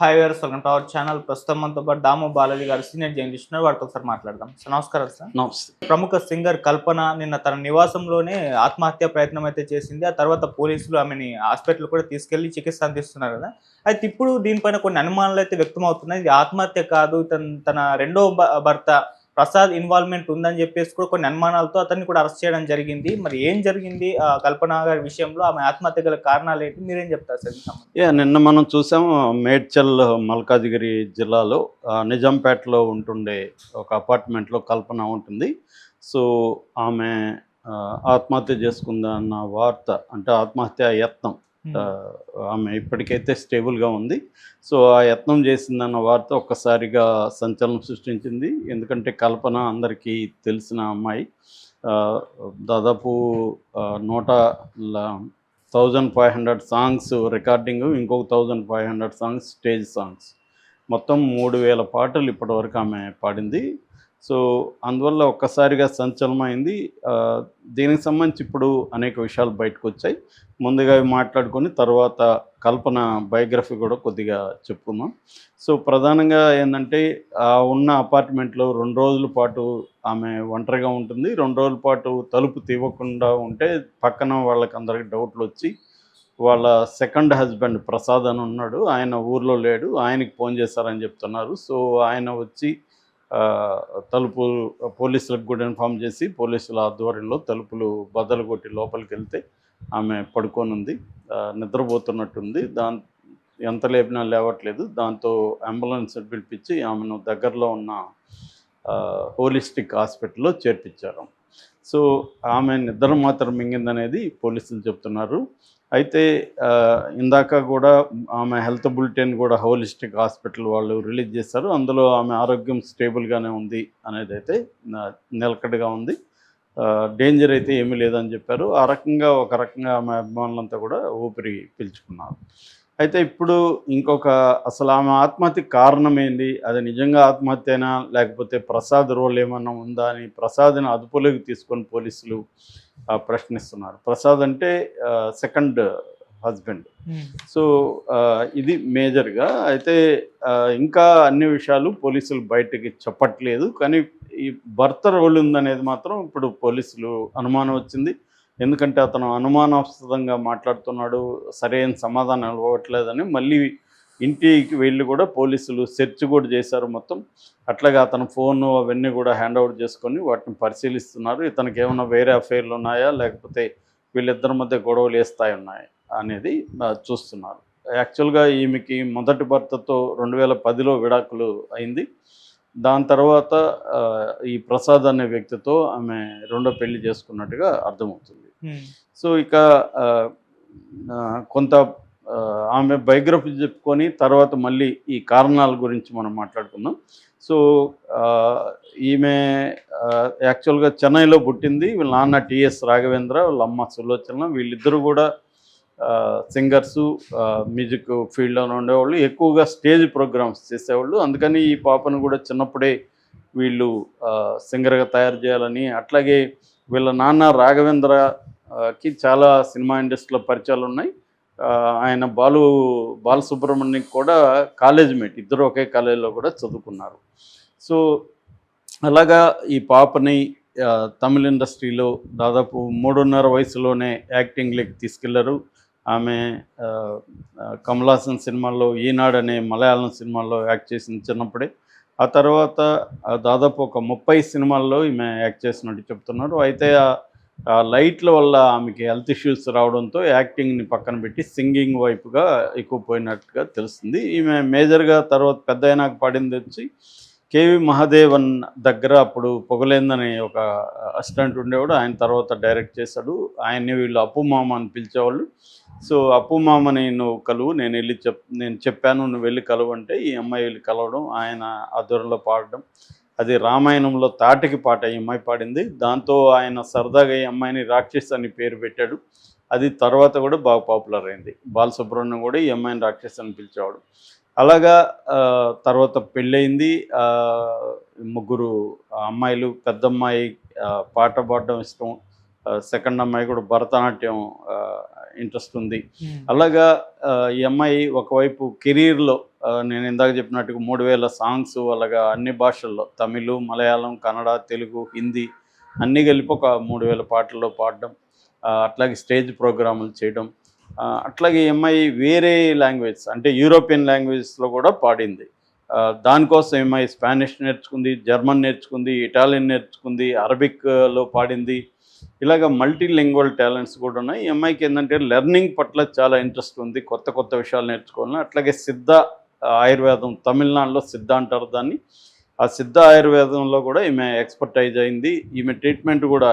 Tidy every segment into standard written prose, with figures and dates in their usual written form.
Hi viewers, welcome to our channel. ప్రస్తుతం మనతో పాటు దాము బాలాజీ గారు సీనియర్ జర్నలిస్ట్ ఉన్నారు. వారితో ఒకసారి మాట్లాడదాం. సార్ నమస్కారం సార్. నమస్తే. ప్రముఖ సింగర్ కల్పన నిన్న తన నివాసంలోనే ఆత్మహత్య ప్రయత్నం అయితే చేసింది. ఆ తర్వాత పోలీసులు ఆమెని హాస్పిటల్ కూడా తీసుకెళ్లి చికిత్స అందిస్తున్నారు కదా. అయితే ఇప్పుడు దీనిపైన కొన్ని అనుమానాలు అయితే వ్యక్తం అవుతున్నాయి. ఇది ఆత్మహత్య కాదు, తన రెండో భర్త ప్రసాద్ ఇన్వాల్వ్మెంట్ ఉందని చెప్పేసి కూడా కొన్ని అనుమానాలతో అతన్ని కూడా అరెస్ట్ చేయడం జరిగింది. మరి ఏం జరిగింది కల్పన గారి విషయంలో, ఆమె ఆత్మహత్య గల కారణాలు ఏంటి, మీరేం చెప్తారు సార్? నిన్న మనం చూసాము మేడ్చల్ మల్కాజిగిరి జిల్లాలో నిజాంపేటలో ఉంటుండే ఒక అపార్ట్మెంట్లో కల్పన ఉంటుంది. సో ఆమె ఆత్మహత్య చేసుకుందన్న వార్త, అంటే ఆత్మహత్య యత్నం, ఆమె ఇప్పటికైతే స్టేబుల్గా ఉంది. సో ఆ యత్నం చేసిందన్న వార్త ఒక్కసారిగా సంచలనం సృష్టించింది. ఎందుకంటే కల్పన అందరికీ తెలిసిన అమ్మాయి. దాదాపు 1500 సాంగ్స్ రికార్డింగు, ఇంకొక 1500 సాంగ్స్ స్టేజ్ సాంగ్స్, మొత్తం 3000 పాటలు ఇప్పటివరకు ఆమె పాడింది. సో అందువల్ల ఒక్కసారిగా సంచలనమైంది. దీనికి సంబంధించి ఇప్పుడు అనేక విషయాలు బయటకు వచ్చాయి. ముందుగా మాట్లాడుకొని తర్వాత కల్పన బయోగ్రఫీ కూడా కొద్దిగా చెప్పుకుందాం. సో ప్రధానంగా ఏంటంటే ఉన్న అపార్ట్మెంట్లో 2 రోజుల పాటు ఆమె ఒంటరిగా ఉంటుంది. 2 రోజుల పాటు తలుపు తీయకుండా ఉంటే పక్కన వాళ్ళకి అందరికి డౌట్లు వచ్చి వాళ్ళ సెకండ్ హస్బెండ్ ప్రసాద్ అని ఉన్నాడు, ఆయన ఊర్లో లేడు, ఆయనకి ఫోన్ చేశారని చెప్తున్నారు. సో ఆయన వచ్చి తలుపు పోలీసులకు కూడా ఇన్ఫామ్ చేసి పోలీసుల ఆధ్వర్యంలో తలుపులు బద్దలు కొట్టి లోపలికి వెళ్తే ఆమె పడుకొని ఉంది, నిద్రపోతున్నట్టుంది. ఎంత లేపినా లేవట్లేదు. దాంతో అంబులెన్స్ పిలిపించి ఆమెను దగ్గరలో ఉన్న హోలిస్టిక్ హాస్పిటల్లో చేర్పించారు. సో ఆమె నిద్ర మాత్రం మింగిందనేది పోలీసులు చెప్తున్నారు. అయితే ఇందాక కూడా ఆమె హెల్త్ బులెటిన్ కూడా హోలిస్టిక్ హాస్పిటల్ వాళ్ళు రిలీజ్ చేశారు. అందులో ఆమె ఆరోగ్యం స్టేబుల్గానే ఉంది అనేది అయితే నిలకడగా ఉంది, డేంజర్ అయితే ఏమీ లేదని చెప్పారు. ఒక రకంగా ఆమె అభిమానులంతా కూడా ఊపిరి పీల్చుకున్నారు. అయితే ఇప్పుడు అసలు ఆమె ఆత్మహత్యకి కారణం ఏంది, అది నిజంగా ఆత్మహత్యనా లేకపోతే ప్రసాద్ రోల్ ఏమన్నా ఉందా అని ప్రసాద్ని అదుపులోకి తీసుకొని పోలీసులు ప్రశ్నిస్తున్నారు. ప్రసాద్ అంటే సెకండ్ హస్బెండ్. సో ఇది మేజర్గా. అయితే ఇంకా అన్ని విషయాలు పోలీసులు బయటకి చెప్పట్లేదు. కానీ ఈ భర్త రోల్ ఉందనేది మాత్రం ఇప్పుడు పోలీసులు అనుమానం వచ్చింది. ఎందుకంటే అతను అనుమానాస్పదంగా మాట్లాడుతున్నాడు, సరైన సమాధానం ఇవ్వట్లేదని మళ్ళీ ఇంటికి వెళ్ళి కూడా పోలీసులు సెర్చ్ కూడా చేశారు మొత్తం. అట్లాగే అతను ఫోను అవన్నీ కూడా హ్యాండ్ ఓవర్ చేసుకొని వాటిని పరిశీలిస్తున్నారు. ఇతనికి ఏమైనా వేరే అఫైర్లు ఉన్నాయా, లేకపోతే వీళ్ళిద్దరి మధ్య గొడవలు ఏ స్థాయి ఉన్నాయి అనేది చూస్తున్నారు. యాక్చువల్గా ఈమెకి మొదటి భర్తతో 2010లో విడాకులు అయింది. దాని తర్వాత ఈ ప్రసాద్ అనే వ్యక్తితో ఆమె రెండో పెళ్లి చేసుకున్నట్టుగా అర్థమవుతుంది. సో ఇక కొంత ఆమె బయోగ్రఫీ చెప్పుకొని తర్వాత మళ్ళీ ఈ కారణాల గురించి మనం మాట్లాడుకుందాం. సో ఈమె యాక్చువల్గా చెన్నైలో పుట్టింది. వీళ్ళ నాన్న టిఎస్ రాఘవేంద్ర, వాళ్ళ అమ్మ సులోచన. వీళ్ళిద్దరూ కూడా సింగర్సు, మ్యూజిక్ ఫీల్డ్లోనే ఉండేవాళ్ళు, ఎక్కువగా స్టేజ్ ప్రోగ్రామ్స్ చేసేవాళ్ళు. అందుకని ఈ పాపను కూడా చిన్నప్పుడే వీళ్ళు సింగర్గా తయారు చేయాలని, అట్లాగే వీళ్ళ నాన్న రాఘవేంద్రకి చాలా సినిమా ఇండస్ట్రీలో పరిచయాలు ఉన్నాయి. ఆయన బాలసుబ్రహ్మణ్యం కూడా కాలేజ్ మేట్, ఇద్దరు ఒకే కాలేజీలో కూడా చదువుకున్నారు. సో అలాగా ఈ పాపని తమిళ ఇండస్ట్రీలో దాదాపు 3.5 వయసులోనే యాక్టింగ్లోకి తీసుకెళ్లారు. ఆమె కమల్ హాసన్ సినిమాల్లో, ఈనాడు అనే మలయాళం సినిమాల్లో యాక్ట్ చేసింది చిన్నప్పుడే. ఆ తర్వాత దాదాపు ఒక 30 సినిమాల్లో ఈమె యాక్ట్ చేసినట్టు చెప్తున్నారు. అయితే ఆ లైట్ల వల్ల ఆమెకి హెల్త్ ఇష్యూస్ రావడంతో యాక్టింగ్ని పక్కన పెట్టి సింగింగ్ వైపుగా ఎక్కువ పోయినట్టుగా తెలుస్తుంది. ఈమె మేజర్గా తర్వాత పెద్ద అయినాక పాడింది వచ్చి కేవి మహాదేవన్ దగ్గర అప్పుడు పొగలేందని ఒక అసిస్టెంట్ ఉండేవాడు. ఆయన తర్వాత డైరెక్ట్ చేశాడు. ఆయన్ని వీళ్ళు అప్పు మామ అని పిలిచేవాళ్ళు. సో అప్పు మామని నువ్వు కలువు, నేను చెప్పాను నువ్వు వెళ్ళి కలువు అంటే ఈ అమ్మాయి వెళ్ళి కలవడం, ఆయన ఆధ్వర్యంలో పాడడం. అది రామాయణంలో తాటికి పాట ఈ అమ్మాయి పాడింది. దాంతో ఆయన సరదాగా ఈ అమ్మాయిని రాక్షస్ అని పేరు పెట్టాడు. అది తర్వాత కూడా బాగా పాపులర్ అయింది. బాలసుబ్రహ్మణ్యం కూడా ఈ అమ్మాయిని రాక్షస్ అని పిలిచేవాడు. అలాగా తర్వాత పెళ్ళయింది. ముగ్గురు అమ్మాయిలు. పెద్ద అమ్మాయి పాట పాడడం ఇష్టం, సెకండ్ అమ్మాయి కూడా భరతనాట్యం ఇంట్రెస్ట్ ఉంది. అలాగా ఈ అమ్మాయి ఒకవైపు కెరీర్లో నేను ఇందాక చెప్పినట్టుగా 3000 సాంగ్స్ అలాగా అన్ని భాషల్లో తమిళ్, మలయాళం, కన్నడ, తెలుగు, హిందీ అన్నీ కలిపి ఒక 3000 పాటల్లో పాడడం, అట్లాగే స్టేజ్ ప్రోగ్రాములు చేయడం, అట్లాగే ఈ అమ్మాయి వేరే లాంగ్వేజ్ అంటే యూరోపియన్ లాంగ్వేజెస్లో కూడా పాడింది. దానికోసం ఈ అమ్మాయి స్పానిష్ నేర్చుకుంది, జర్మన్ నేర్చుకుంది, ఇటాలియన్ నేర్చుకుంది, అరబిక్లో పాడింది. ఇలాగ మల్టీ లింగ్వల్ టాలెంట్స్ కూడా ఉన్నాయి. ఈ అమ్మాయికి ఏంటంటే లెర్నింగ్ పట్ల చాలా ఇంట్రెస్ట్ ఉంది, కొత్త కొత్త విషయాలు నేర్చుకోవాలని. అట్లాగే సిద్ధ ఆయుర్వేదం, తమిళనాడులో సిద్ధ అంటారు దాన్ని. ఆ సిద్ధ ఆయుర్వేదంలో కూడా ఈమె ఎక్స్పర్టైజ్ అయింది. ఈమె ట్రీట్మెంట్ కూడా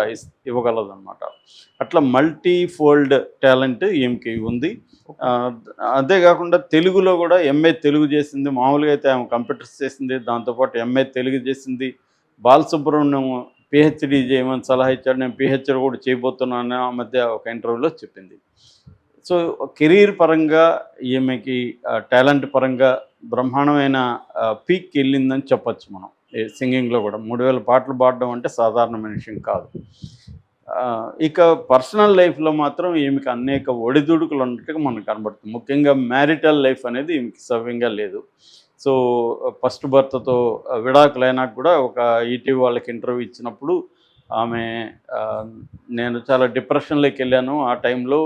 ఇవ్వగలదన్నమాట. అట్లా మల్టీ ఫోల్డ్ టాలెంట్ ఈమెకి ఉంది. అదే కాకుండా తెలుగులో కూడా ఎంఏ తెలుగు చేసింది. మామూలుగా అయితే ఆమె కంప్యూటర్స్ చేసింది, దాంతోపాటు ఎంఏ తెలుగు చేసింది. బాలసుబ్రహ్మణ్యం పిహెచ్డి చేయమని సలహా ఇచ్చాడు. నేను పిహెచ్డి కూడా చేయబోతున్నాను ఆ మధ్య ఒక ఇంటర్వ్యూలో చెప్పింది. సో కెరీర్ పరంగా ఈమెకి టాలెంట్ పరంగా బ్రహ్మాండమైన పీక్కి వెళ్ళిందని చెప్పచ్చు మనం. సింగింగ్లో కూడా 3000 పాటలు పాడడం అంటే సాధారణమైన విషయం కాదు. ఇక పర్సనల్ లైఫ్లో మాత్రం ఈమెకి అనేక ఒడిదుడుకులు ఉన్నట్టుగా మనకు కనబడుతుంది. ముఖ్యంగా మ్యారిటల్ లైఫ్ అనేది ఈమెకి సవ్యంగా లేదు. సో ఫస్ట్ భర్తతో విడాకులైనాక కూడా ఒక ఈటీవీ వాళ్ళకి ఇంటర్వ్యూ ఇచ్చినప్పుడు ఆమె నేను చాలా డిప్రెషన్లోకి వెళ్ళాను, ఆ టైంలో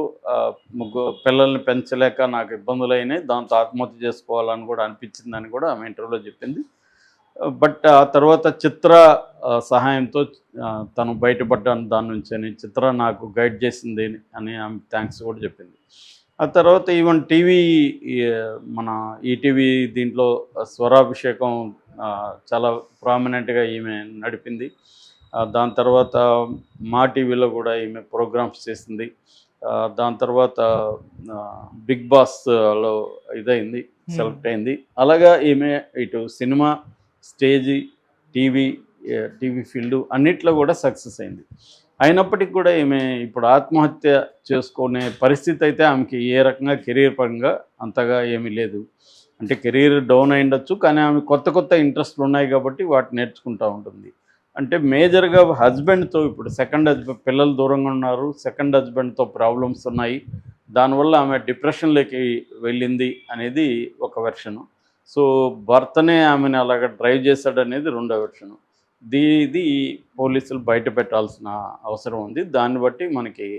పిల్లల్ని పెంచలేక నాకు ఇబ్బందులు అయినాయి, దాంతో ఆత్మహత్య చేసుకోవాలని కూడా అనిపించిందని కూడా ఆమె ఇంటర్వ్యూలో చెప్పింది. బట్ ఆ తర్వాత చిత్ర సహాయంతో తను బయటపడ్డాను దాని నుంచి అని, చిత్ర నాకు గైడ్ చేసింది అని ఆమె థ్యాంక్స్ కూడా చెప్పింది. ఆ తర్వాత ఈవెన్ టీవీ మన ఈటీవీ దీంట్లో స్వరాభిషేకం చాలా ప్రామినెంట్గా ఈమె నడిపింది. దాని తర్వాత మా టీవీలో కూడా ఈమె ప్రోగ్రామ్స్ చేసింది. దాని తర్వాత బిగ్ బాస్లో ఇదైంది, సెలెక్ట్ అయింది. అలాగా ఈమె ఇటు సినిమా, స్టేజీ, టీవీ ఫీల్డ్ అన్నిట్లో కూడా సక్సెస్ అయింది. అయినప్పటికీ కూడా ఈమె ఇప్పుడు ఆత్మహత్య చేసుకునే పరిస్థితి అయితే ఆమెకి ఏ రకంగా కెరీర్ పరంగా అంతగా ఏమీ లేదు. అంటే కెరీర్ డౌన్ అయ్యుండొచ్చు, కానీ ఆమె కొత్త కొత్త ఇంట్రెస్ట్లు ఉన్నాయి కాబట్టి వాటిని నేర్చుకుంటూ ఉంటుంది. అంటే మేజర్గా హస్బెండ్తో ఇప్పుడు పిల్లలు దూరంగా ఉన్నారు, సెకండ్ హస్బెండ్తో ప్రాబ్లమ్స్ ఉన్నాయి, దానివల్ల ఆమె డిప్రెషన్లోకి వెళ్ళింది అనేది ఒక వెర్షను. సో భర్తనే ఆమెను అలాగ డ్రైవ్ చేశాడనేది రెండో వెర్షను. ఇది పోలీసులు బయట పెట్టాల్సిన అవసరం ఉంది. దాన్ని బట్టి మనకి